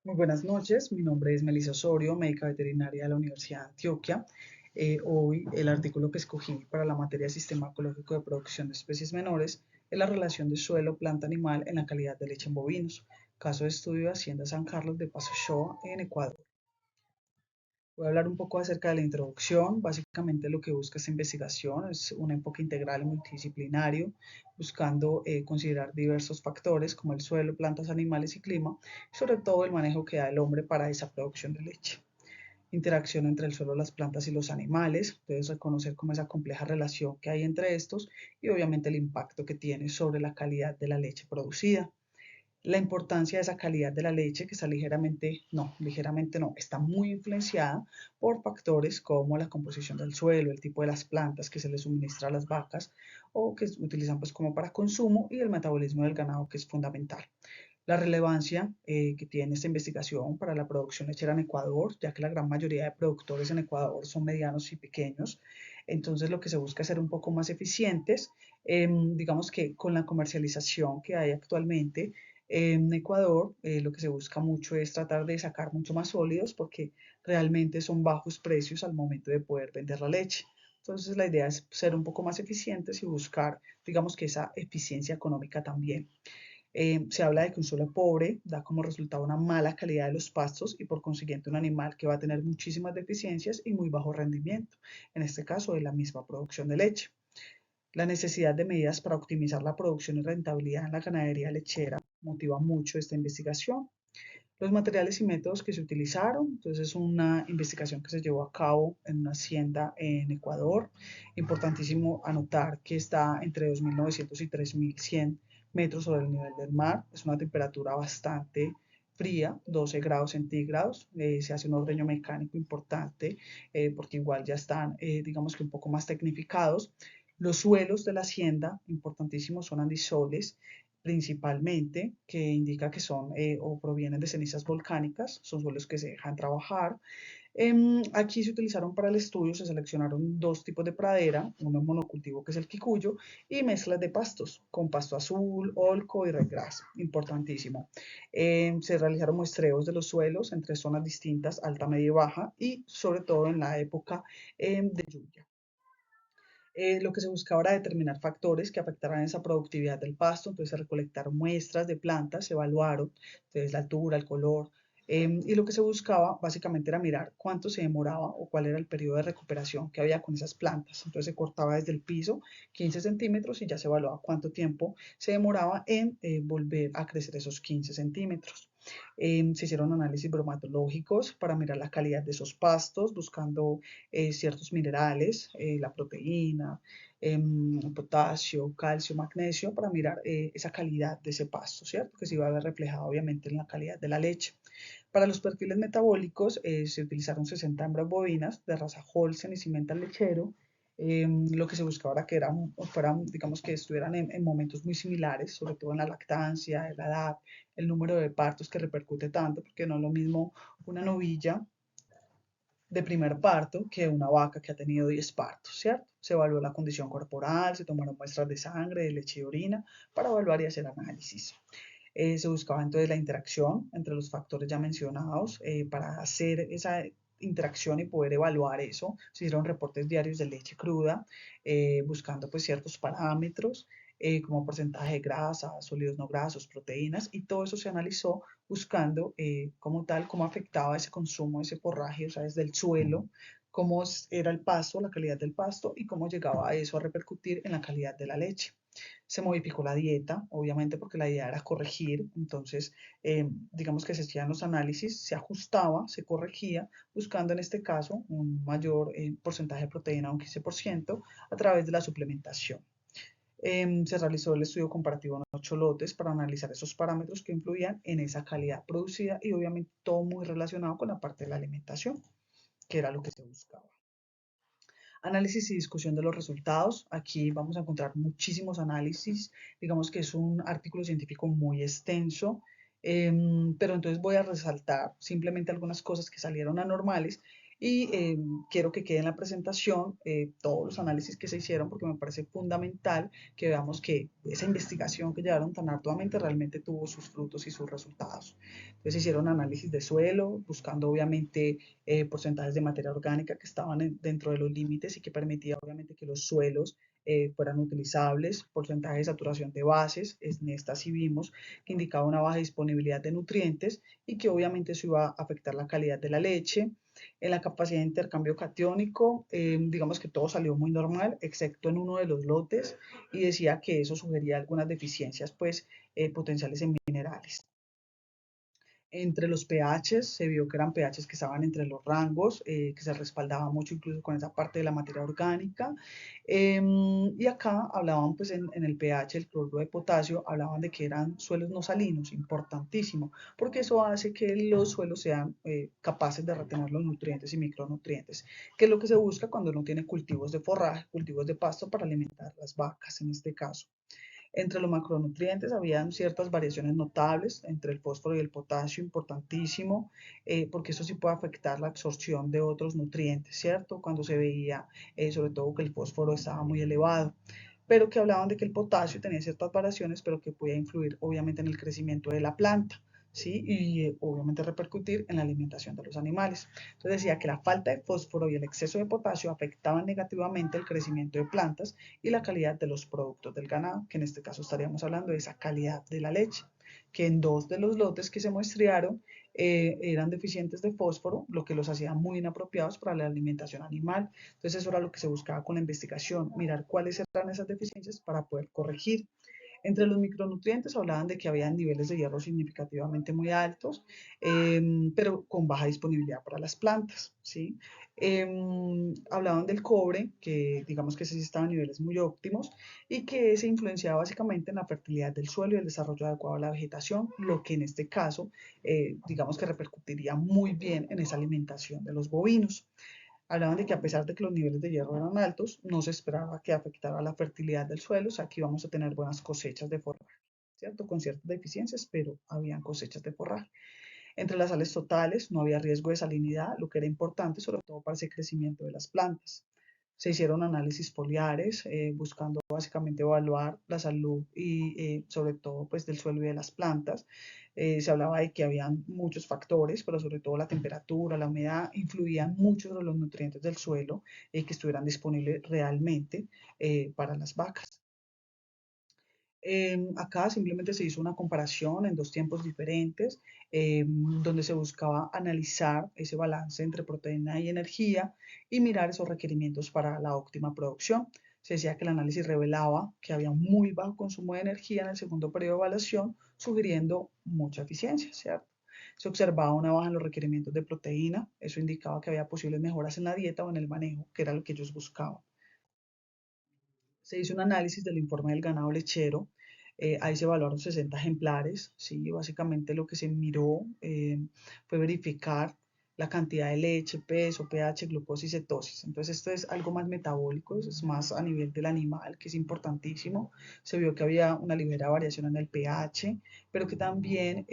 Muy buenas noches, mi nombre es Melissa Osorio, médica veterinaria de la Universidad de Antioquia. Hoy el artículo que escogí para la materia Sistema Ecológico de Producción de Especies Menores es la relación de suelo-planta-animal en la calidad de leche en bovinos, caso de estudio de Hacienda San Carlos de Paso Shoa en Ecuador. Voy a hablar un poco acerca de la introducción. Básicamente lo que busca esta investigación es un enfoque integral y multidisciplinario, buscando considerar diversos factores como el suelo, plantas, animales y clima, y sobre todo el manejo que da el hombre para esa producción de leche. Interacción entre el suelo, las plantas y los animales, entonces reconocer como esa compleja relación que hay entre estos y obviamente el impacto que tiene sobre la calidad de la leche producida. La importancia de esa calidad de la leche, que está ligeramente no, está muy influenciada por factores como la composición del suelo, el tipo de las plantas que se les suministra a las vacas o que se utilizan pues como para consumo y el metabolismo del ganado, que es fundamental. La relevancia que tiene esta investigación para la producción lechera en Ecuador, ya que la gran mayoría de productores en Ecuador son medianos y pequeños, entonces lo que se busca es ser un poco más eficientes. Digamos que con la comercialización que hay actualmente, en Ecuador, lo que se busca mucho es tratar de sacar mucho más sólidos porque realmente son bajos precios al momento de poder vender la leche. Entonces la idea es ser un poco más eficientes y buscar, digamos que esa eficiencia económica también. Se habla de que un suelo pobre da como resultado una mala calidad de los pastos y por consiguiente un animal que va a tener muchísimas deficiencias y muy bajo rendimiento, en este caso de la misma producción de leche. La necesidad de medidas para optimizar la producción y rentabilidad en la ganadería lechera motiva mucho esta investigación. Los materiales y métodos que se utilizaron, entonces es una investigación que se llevó a cabo en una hacienda en Ecuador. Importantísimo anotar que está entre 2.900 y 3.100 metros sobre el nivel del mar. Es una temperatura bastante fría, 12 grados centígrados. Se hace un ordeño mecánico importante porque igual ya están, digamos que un poco más tecnificados. Los suelos de la hacienda, importantísimos, son andisoles principalmente, que indica que son o provienen de cenizas volcánicas, son suelos que se dejan trabajar. Aquí se utilizaron para el estudio, se seleccionaron dos tipos de pradera, uno monocultivo que es el quicuyo y mezclas de pastos, con pasto azul, olco y regras, importantísimo. Se realizaron muestreos de los suelos entre zonas distintas, alta, media y baja, y sobre todo en la época de lluvia. Lo que se buscaba era determinar factores que afectaran esa productividad del pasto, entonces se recolectaron muestras de plantas, se evaluaron, entonces la altura, el color, y lo que se buscaba básicamente era mirar cuánto se demoraba o cuál era el periodo de recuperación que había con esas plantas. Entonces se cortaba desde el piso 15 centímetros y ya se evaluaba cuánto tiempo se demoraba en volver a crecer esos 15 centímetros. Se hicieron análisis bromatológicos para mirar la calidad de esos pastos, buscando ciertos minerales, la proteína, potasio, calcio, magnesio, para mirar esa calidad de ese pasto, ¿cierto? Que se iba a ver reflejado obviamente en la calidad de la leche. Para los perfiles metabólicos se utilizaron 60 hembras bovinas de raza Holstein y Cimental lechero. Lo que se buscaba era que fueran, digamos que estuvieran en momentos muy similares, sobre todo en la lactancia, en la edad, el número de partos que repercute tanto, porque no es lo mismo una novilla de primer parto que una vaca que ha tenido 10 partos, ¿cierto? Se evaluó la condición corporal, se tomaron muestras de sangre, de leche y orina para evaluar y hacer análisis. Se buscaba entonces la interacción entre los factores ya mencionados para hacer esa interacción y poder evaluar eso. Se hicieron reportes diarios de leche cruda, buscando pues ciertos parámetros como porcentaje de grasa, sólidos no grasos, proteínas, y todo eso se analizó buscando como tal cómo afectaba ese consumo, ese forraje, o sea, desde el suelo, cómo era el pasto, la calidad del pasto y cómo llegaba eso a repercutir en la calidad de la leche. Se modificó la dieta, obviamente porque la idea era corregir, entonces digamos que se hacían los análisis, se ajustaba, se corregía, buscando en este caso un mayor porcentaje de proteína, un 15%, a través de la suplementación. Se realizó el estudio comparativo en 8 lotes para analizar esos parámetros que influían en esa calidad producida y obviamente todo muy relacionado con la parte de la alimentación, que era lo que se buscaba. Análisis y discusión de los resultados. Aquí vamos a encontrar muchísimos análisis. Digamos que es un artículo científico muy extenso, pero entonces voy a resaltar simplemente algunas cosas que salieron anormales Y quiero que quede en la presentación todos los análisis que se hicieron porque me parece fundamental que veamos que esa investigación que llevaron tan arduamente realmente tuvo sus frutos y sus resultados. Entonces hicieron análisis de suelo, buscando obviamente porcentajes de materia orgánica que estaban dentro de los límites y que permitía obviamente que los suelos fueran utilizables, porcentaje de saturación de bases, en esta sí vimos que indicaba una baja disponibilidad de nutrientes y que obviamente eso iba a afectar la calidad de la leche. En la capacidad de intercambio catiónico, digamos que todo salió muy normal, excepto en uno de los lotes, y decía que eso sugería algunas deficiencias pues, potenciales en minerales. Entre los pHs se vio que eran pHs que estaban entre los rangos, que se respaldaba mucho incluso con esa parte de la materia orgánica. Y acá hablaban, pues en el pH, el cloruro de potasio, hablaban de que eran suelos no salinos, importantísimo, porque eso hace que los suelos sean capaces de retener los nutrientes y micronutrientes, que es lo que se busca cuando uno tiene cultivos de forraje, cultivos de pasto para alimentar las vacas en este caso. Entre los macronutrientes habían ciertas variaciones notables entre el fósforo y el potasio, importantísimo, porque eso sí puede afectar la absorción de otros nutrientes, ¿cierto? Cuando se veía sobre todo que el fósforo estaba muy elevado, pero que hablaban de que el potasio tenía ciertas variaciones, pero que podía influir obviamente en el crecimiento de la planta. ¿Sí? Y obviamente repercutir en la alimentación de los animales. Entonces decía que la falta de fósforo y el exceso de potasio afectaban negativamente el crecimiento de plantas y la calidad de los productos del ganado, que en este caso estaríamos hablando de esa calidad de la leche, que en dos de los lotes que se muestrearon eran deficientes de fósforo, lo que los hacía muy inapropiados para la alimentación animal. Entonces eso era lo que se buscaba con la investigación, mirar cuáles eran esas deficiencias para poder corregir. Entre los micronutrientes hablaban de que había niveles de hierro significativamente muy altos, pero con baja disponibilidad para las plantas, ¿sí? Hablaban del cobre, que digamos que ese sí estaba a niveles muy óptimos y que se influenciaba básicamente en la fertilidad del suelo y el desarrollo adecuado de la vegetación, lo que en este caso, digamos que repercutiría muy bien en esa alimentación de los bovinos. Hablaban de que a pesar de que los niveles de hierro eran altos, no se esperaba que afectara la fertilidad del suelo, o sea, que íbamos a tener buenas cosechas de forraje, ¿cierto? Con ciertas deficiencias, pero habían cosechas de forraje. Entre las sales totales no había riesgo de salinidad, lo que era importante sobre todo para ese crecimiento de las plantas. Se hicieron análisis foliares buscando básicamente evaluar la salud y sobre todo pues del suelo y de las plantas. Se hablaba de que habían muchos factores, pero sobre todo la temperatura, la humedad influían mucho sobre los nutrientes del suelo que estuvieran disponibles realmente para las vacas. Acá simplemente se hizo una comparación en dos tiempos diferentes, donde se buscaba analizar ese balance entre proteína y energía y mirar esos requerimientos para la óptima producción. Se decía que el análisis revelaba que había un muy bajo consumo de energía en el segundo periodo de evaluación, sugiriendo mucha eficiencia, ¿cierto? Se observaba una baja en los requerimientos de proteína, eso indicaba que había posibles mejoras en la dieta o en el manejo, que era lo que ellos buscaban. Se hizo un análisis del informe del ganado lechero, ahí se evaluaron 60 ejemplares, ¿sí? Básicamente lo que se miró fue verificar la cantidad de leche, peso, pH, glucosa y cetosis. Entonces esto es algo más metabólico, es más a nivel del animal, que es importantísimo. Se vio que había una ligera variación en el pH, pero que también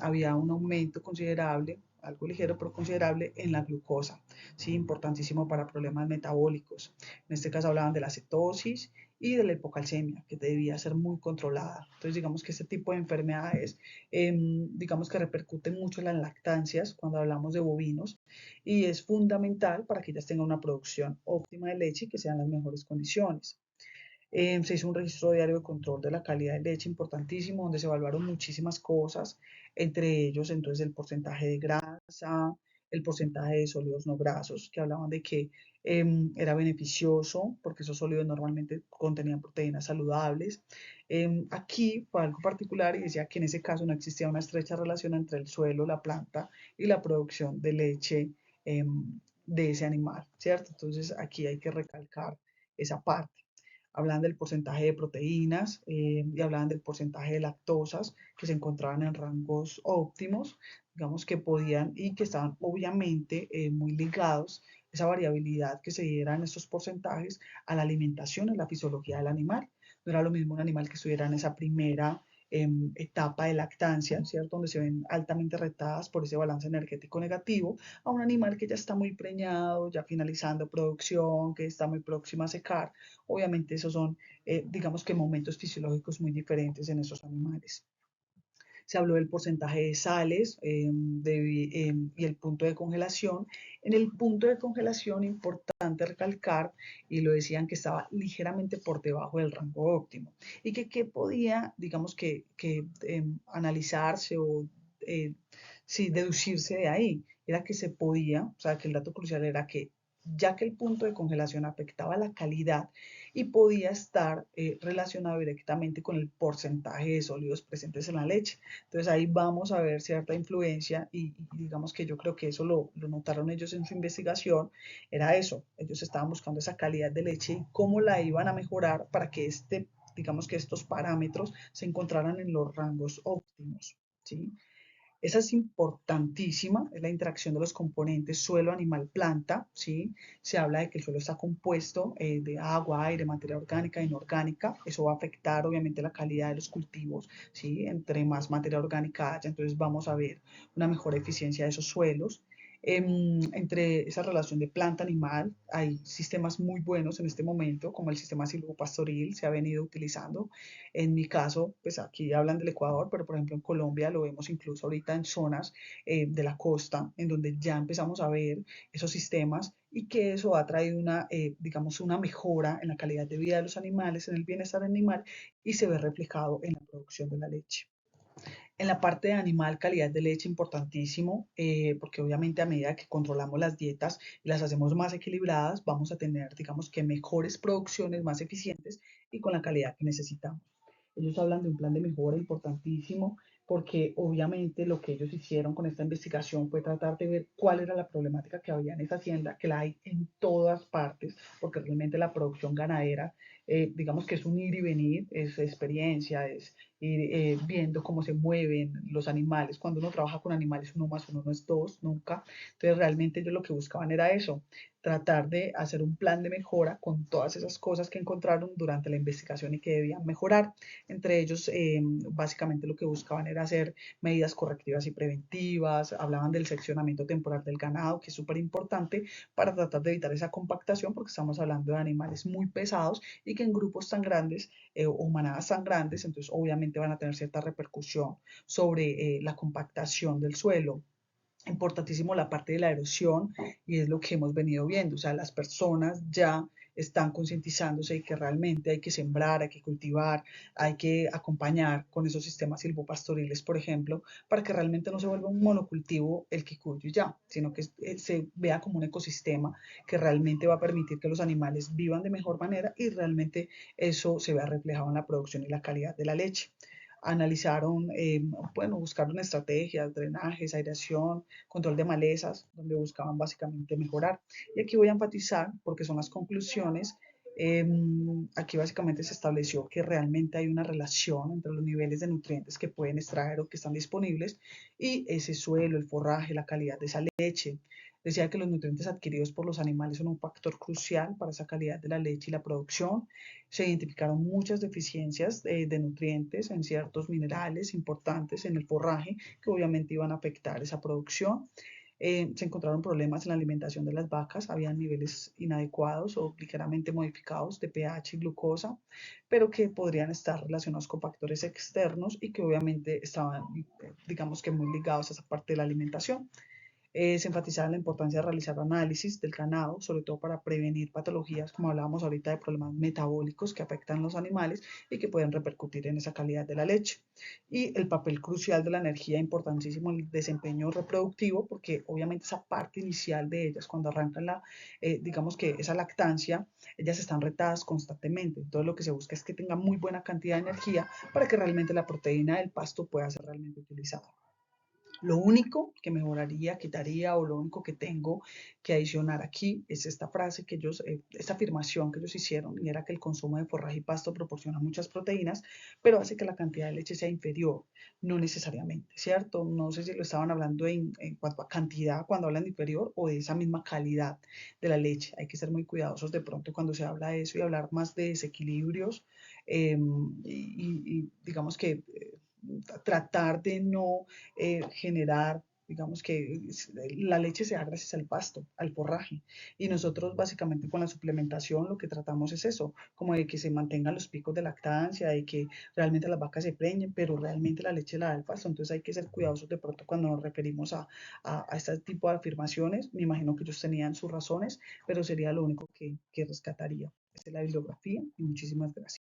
había un aumento considerable, algo ligero pero considerable en la glucosa, ¿sí? Importantísimo para problemas metabólicos. En este caso hablaban de la cetosis y de la hipocalcemia, que debía ser muy controlada. Entonces, digamos que este tipo de enfermedades, digamos que repercuten mucho en las lactancias cuando hablamos de bovinos y es fundamental para que ellas tengan una producción óptima de leche y que sean las mejores condiciones. Se hizo un registro diario de control de la calidad de leche importantísimo, donde se evaluaron muchísimas cosas, entre ellos entonces el porcentaje de grasa, el porcentaje de sólidos no grasos, que hablaban de que era beneficioso porque esos sólidos normalmente contenían proteínas saludables. Aquí fue algo particular y decía que en ese caso no existía una estrecha relación entre el suelo, la planta y la producción de leche de ese animal, ¿cierto? Entonces aquí hay que recalcar esa parte. Hablaban del porcentaje de proteínas y hablaban del porcentaje de lactosas que se encontraban en rangos óptimos, digamos que podían y que estaban obviamente muy ligados esa variabilidad que se diera en estos porcentajes a la alimentación, a la fisiología del animal. No era lo mismo un animal que estuviera en esa primera etapa de lactancia, ¿cierto? Donde se ven altamente retadas por ese balance energético negativo, a un animal que ya está muy preñado, ya finalizando producción, que está muy próxima a secar. Obviamente esos son, digamos que momentos fisiológicos muy diferentes en esos animales. Se habló del porcentaje de sales y el punto de congelación. En el punto de congelación, importante recalcar, y lo decían que estaba ligeramente por debajo del rango óptimo, y que podía, digamos que analizarse o sí, deducirse de ahí, era que se podía, o sea, que el dato crucial era que ya que el punto de congelación afectaba la calidad y podía estar relacionado directamente con el porcentaje de sólidos presentes en la leche. Entonces ahí vamos a ver cierta influencia y digamos que yo creo que eso lo notaron ellos en su investigación, era eso, ellos estaban buscando esa calidad de leche y cómo la iban a mejorar para que digamos que estos parámetros se encontraran en los rangos óptimos, ¿sí? Esa es importantísima, es la interacción de los componentes suelo, animal, planta, ¿sí? Se habla de que el suelo está compuesto de agua, aire, materia orgánica e inorgánica. Eso va a afectar obviamente la calidad de los cultivos, ¿sí? Entre más materia orgánica haya, entonces vamos a ver una mejor eficiencia de esos suelos. Entre esa relación de planta-animal hay sistemas muy buenos en este momento, como el sistema silvopastoril, se ha venido utilizando. En mi caso, pues aquí hablan del Ecuador, pero por ejemplo en Colombia lo vemos incluso ahorita en zonas de la costa, en donde ya empezamos a ver esos sistemas y que eso ha traído digamos, una mejora en la calidad de vida de los animales, en el bienestar animal y se ve reflejado en la producción de la leche. En la parte de animal, calidad de leche importantísimo, porque obviamente a medida que controlamos las dietas y las hacemos más equilibradas, vamos a tener, digamos que mejores producciones, más eficientes y con la calidad que necesitamos. Ellos hablan de un plan de mejora importantísimo porque obviamente lo que ellos hicieron con esta investigación fue tratar de ver cuál era la problemática que había en esa hacienda, que la hay en todas partes, porque realmente la producción ganadera, digamos que es un ir y venir, es experiencia, es ir viendo cómo se mueven los animales. Cuando uno trabaja con animales, uno más uno no es dos, nunca. Entonces realmente ellos lo que buscaban era eso, tratar de hacer un plan de mejora con todas esas cosas que encontraron durante la investigación y que debían mejorar. Entre ellos, básicamente lo que buscaban era hacer medidas correctivas y preventivas, hablaban del seccionamiento temporal del ganado, que es súper importante para tratar de evitar esa compactación, porque estamos hablando de animales muy pesados y que en grupos tan grandes o manadas tan grandes, entonces obviamente van a tener cierta repercusión sobre la compactación del suelo. Importantísimo la parte de la erosión y es lo que hemos venido viendo, o sea, las personas ya están concientizándose de que realmente hay que sembrar, hay que cultivar, hay que acompañar con esos sistemas silvopastoriles, por ejemplo, para que realmente no se vuelva un monocultivo el quicuyo y ya, sino que se vea como un ecosistema que realmente va a permitir que los animales vivan de mejor manera y realmente eso se vea reflejado en la producción y la calidad de la leche. Analizaron, bueno, buscaron estrategias, drenajes, aireación, control de malezas, donde buscaban básicamente mejorar. Y aquí voy a enfatizar, porque son las conclusiones, aquí básicamente se estableció que realmente hay una relación entre los niveles de nutrientes que pueden extraer o que están disponibles y ese suelo, el forraje, la calidad de esa leche. Decía que los nutrientes adquiridos por los animales son un factor crucial para esa calidad de la leche y la producción. Se identificaron muchas deficiencias de nutrientes en ciertos minerales importantes en el forraje que obviamente iban a afectar esa producción. Se encontraron problemas en la alimentación de las vacas, había niveles inadecuados o ligeramente modificados de pH y glucosa, pero que podrían estar relacionados con factores externos y que obviamente estaban, digamos que muy ligados a esa parte de la alimentación. Se enfatizaba la importancia de realizar análisis del ganado, sobre todo para prevenir patologías, como hablábamos ahorita, de problemas metabólicos que afectan a los animales y que pueden repercutir en esa calidad de la leche. Y el papel crucial de la energía, importantísimo en el desempeño reproductivo, porque obviamente esa parte inicial de ellas, cuando arrancan digamos que esa lactancia, ellas están retadas constantemente. Entonces lo que se busca es que tengan muy buena cantidad de energía para que realmente la proteína del pasto pueda ser realmente utilizada. Lo único que mejoraría, quitaría o lo único que tengo que adicionar aquí es esta frase que ellos, esta afirmación que ellos hicieron y era que el consumo de forraje y pasto proporciona muchas proteínas, pero hace que la cantidad de leche sea inferior, no necesariamente, ¿cierto? No sé si lo estaban hablando en cuanto a cantidad cuando hablan de inferior o de esa misma calidad de la leche. Hay que ser muy cuidadosos de pronto cuando se habla de eso y hablar más de desequilibrios y digamos que tratar de no generar, digamos que la leche se da gracias al pasto, al forraje. Y nosotros básicamente con la suplementación lo que tratamos es eso, como de que se mantengan los picos de lactancia, de que realmente las vacas se preñen, pero realmente la leche la da el pasto. Entonces hay que ser cuidadosos de pronto cuando nos referimos a este tipo de afirmaciones. Me imagino que ellos tenían sus razones, pero sería lo único que rescataría. Esta es la bibliografía y muchísimas gracias.